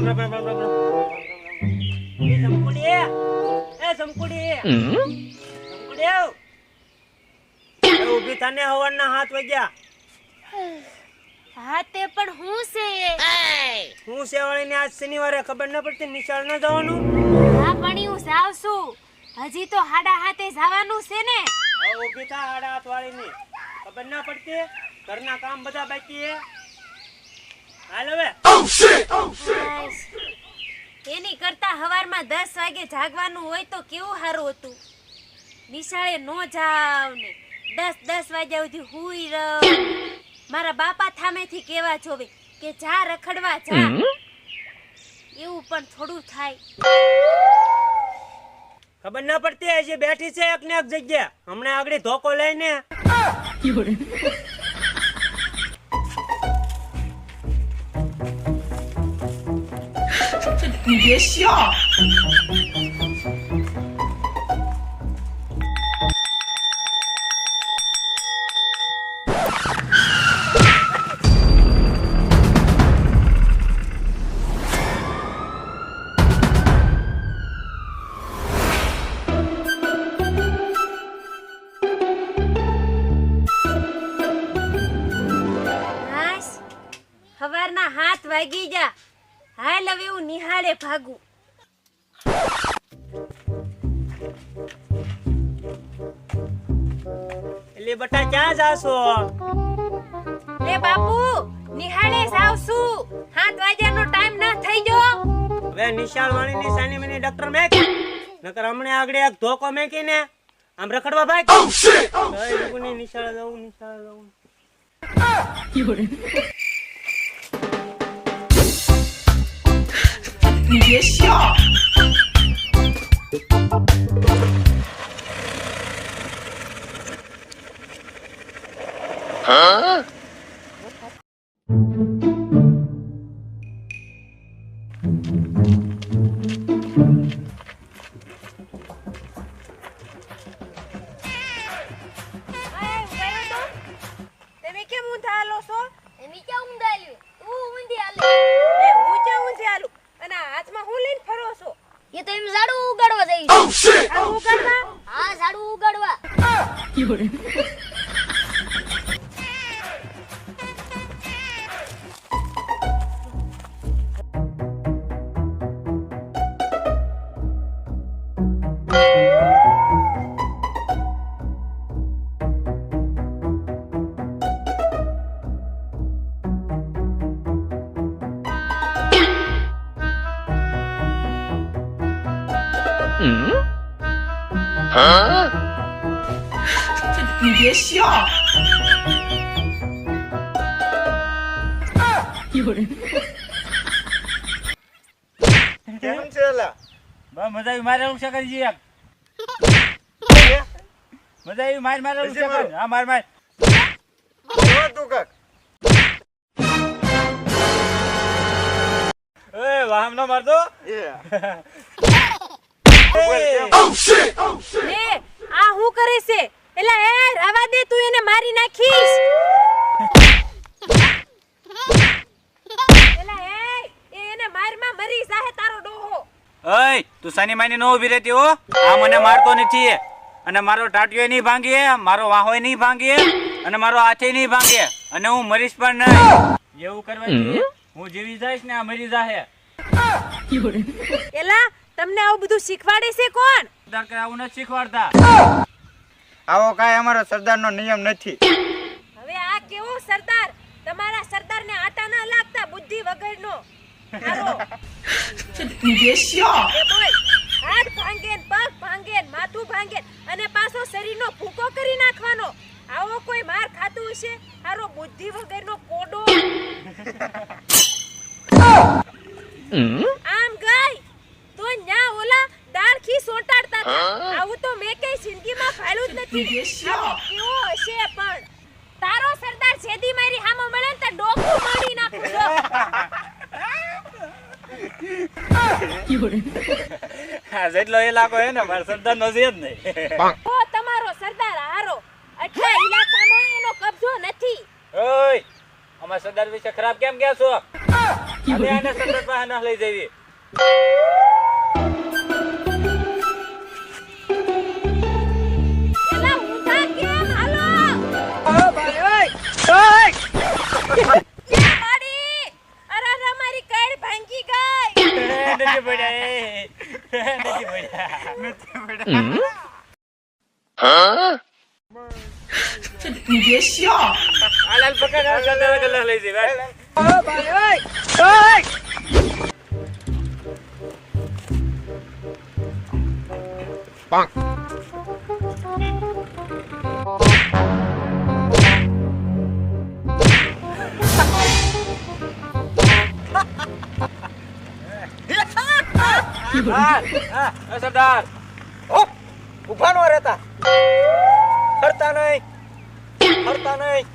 રામ રામ રામ રામ રામ એ સંકુડી ઊભી થાને હવારના 7 વાગ્યા હા તે પણ હું છે વાળીને આજ શનિવારે ખબર ન પડતી નિશાળ ન જવાનું હા પણ હું જાવ છું હજી તો 7:30 જવાનું છે ને ઊભી થા 7:30 વાળીને ખબર ન પડતી ઘરના કામ બધા બાકી છે હાલ હવે એની કરતા હવારમાં 10 વાગે જાગવાનું હોય તો કેવું સારું હતું નિશાળે નો જાવ ને 10 વાગ્યા સુધી હુઈ રહો મારા બાપા થામેથી કેવા જોવે કે જા રખડવા જા એવું પણ થોડું થાય ખબર ન પડતી હજી બેઠી છે એક ને એક જગ્યા હમણાં આગળ ધોકો લઈને你别笑。 સવારના 7 વાગી જા હાલ હવે હું નિહાળે ભાગું એટલે બટા ક્યાં જાશો લે બાપુ નિહાળે જાવ છું 7 વાગ્યાનો ટાઈમ ના થઈ ગયો હવે નિશાળ વાળીની સાની મની ડોક્ટર મેક નકર હમણાં આગળ એક ધોકો મેકીને આમ રખડવા ભાગ નિશાળ જાઉં你别笑。 તમે કેમ ઊંધા હાલો છો એમી ક્યાં ઊંધાલ્યું તું ઊંધી હાલે હું ક્યાં ઊંધી હાલું અને હાથમાં હું લઈને ફરો છો એ તો એમ ઝાડુ ઉગાડવા જઈ છે ઝાડુ ઉગાડવા હા ઝાડુ ઉગાડવા你别笑。有人。 કેમ છે લા બા મજા આવી મારેલું છે કરજી એક મજા આવી મારેલું છે કર હા માર જો તું કાક એ વાહમ નો મારતો એ લે આ હું કરે છે એલા એ રવા દે તું એને મારી નાખીશ એલા એને મારમાં મરી જાહે તારો ડોહો ઓય તું સાની માની નો ઊભી રહેતી હો આ મને મારતો નથી અને મારો ટાટિયો નહીં ભાંગીએ મારો વાહોય નહીં ભાંગીએ અને મારો હાથે નહીં ભાંગે અને હું મરીશ પણ નહીં એવું કરવાથી હું જીવી જઈશ ને આ મરી જાહે એલા તમને આવું બધું શીખવાડે છે કોણ સરદાર કે આવું નથી શીખવાડતા આવો કાંઈ અમારો સરદારનો નિયમ નથી હવે આ કેવો સરદાર તમારા સરદારને આટા ના લાગતા બુદ્ધિ વગરનો હારો你别笑。એ બોલ હાથ ભાંગે ને પગ ભાંગે ને માથું ભાંગે અને પાછો શરીરનો ભૂકો કરી નાખવાનો આવો કોઈ માર ખાતું હશે હારો બુદ્ધિ વગરનો કોડો આમ ગઈ તો ન્યા ઓલા દાળખી સોંટાડતા હતા આવું તો મેં કઈ જિંદગીમાં ફાળ્યું જ નથી આવો કેવો હશે પણ તારો સરદાર છેદી મારી હામો મળે ને તો ડોકું મારી નાખું જો જેટલો ઇલાકો હે ને મારા સરદાર નો છે જ નહીં ઓ તમારો સરદાર હારો આટલા ઇલાકામાં એનો કબજો નથી ઓય અમારા સરદાર વિશે ખરાબ કેમ કહે છો હવે આને સરદાર પાસે ના લઈ જવી. એલા ઊંધા કેમ હાલો એ માડી અરે મારી કઈ ભાંગી ગઈ નથી પડ્યા, નથી પડ્યા. 你别笑， હાલ પકડ, હાલ સરદાર ગલ્લા લઈ જવી. હાલ. સરદાર ઉભા નો રહેતા, ફરતા નહીં, ફરતા નહીં.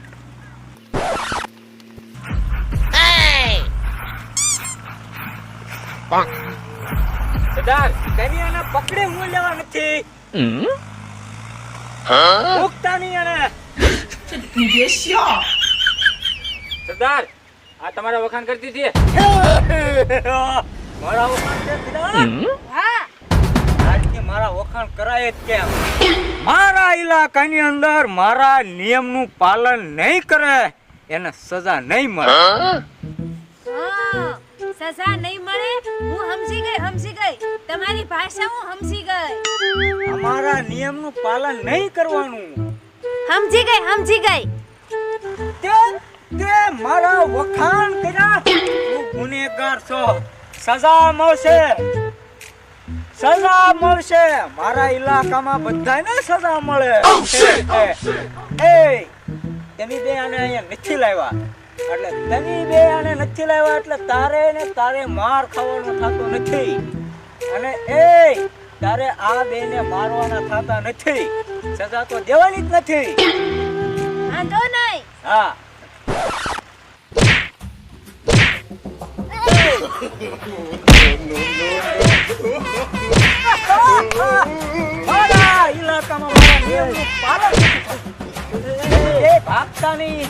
સરદાર તેની આને પકડી હું લેવા નથી, મૂકતા નહીં આને. 你别笑， સરદાર આ તમારા વખાણ કરતી હતી. મારા વખાણ છે કીધા? હા આજથી મારા વખાણ કરાય જ કેમ? મારા ઇલાકાની અંદર મારા નિયમનું પાલન નહીં કરે એને સજા નહીં મળે. હા સજા નહીં મળે હું સમજી ગઈ તમારી ભાષા હું સમજી ગઈ અમારા નિયમનું પાલન નહીં કરવાનું સમજી ગઈ તે મારા વખાણ કર્યા, તું ગુનેગાર છો, સજા મળશે, સજા મળશે. મારા ઇલાકામાં બધાને સજા મળે. એ તેની બે આને અહીંયા નથી લાવ્યા એટલે તેની બે આને નથી લાવ્યા એટલે તારે ને તારે માર ખાવાનો થતો નથી અને એ તારે આ બેને મારવાના થતા નથી. સજા તો દેવાની જ નથી. વાંધો નહીં હા મારા ઇલાકામાં મારા નિયમનું પાલન નથી થતું. એ ભાગતા નહીં,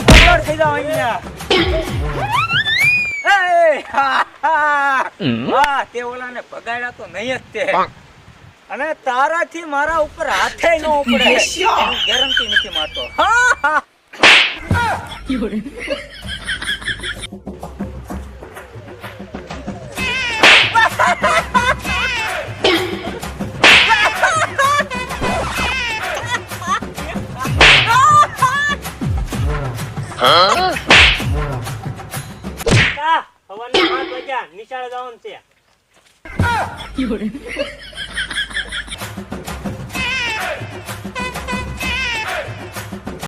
પકડ થઈ જાવ અહીંયા. એ, હા, હા. વાહ, તે ઓલાને ભગાડ્યા તો નહીં જ તે. અને તારાથી મારા ઉપર હાથે ન ઉપડે એની ગેરંટી નથી મારતો. હા, હા. 有人， હવાના 5 વાગ્યા નિશાળે જવાનું છે. 有人，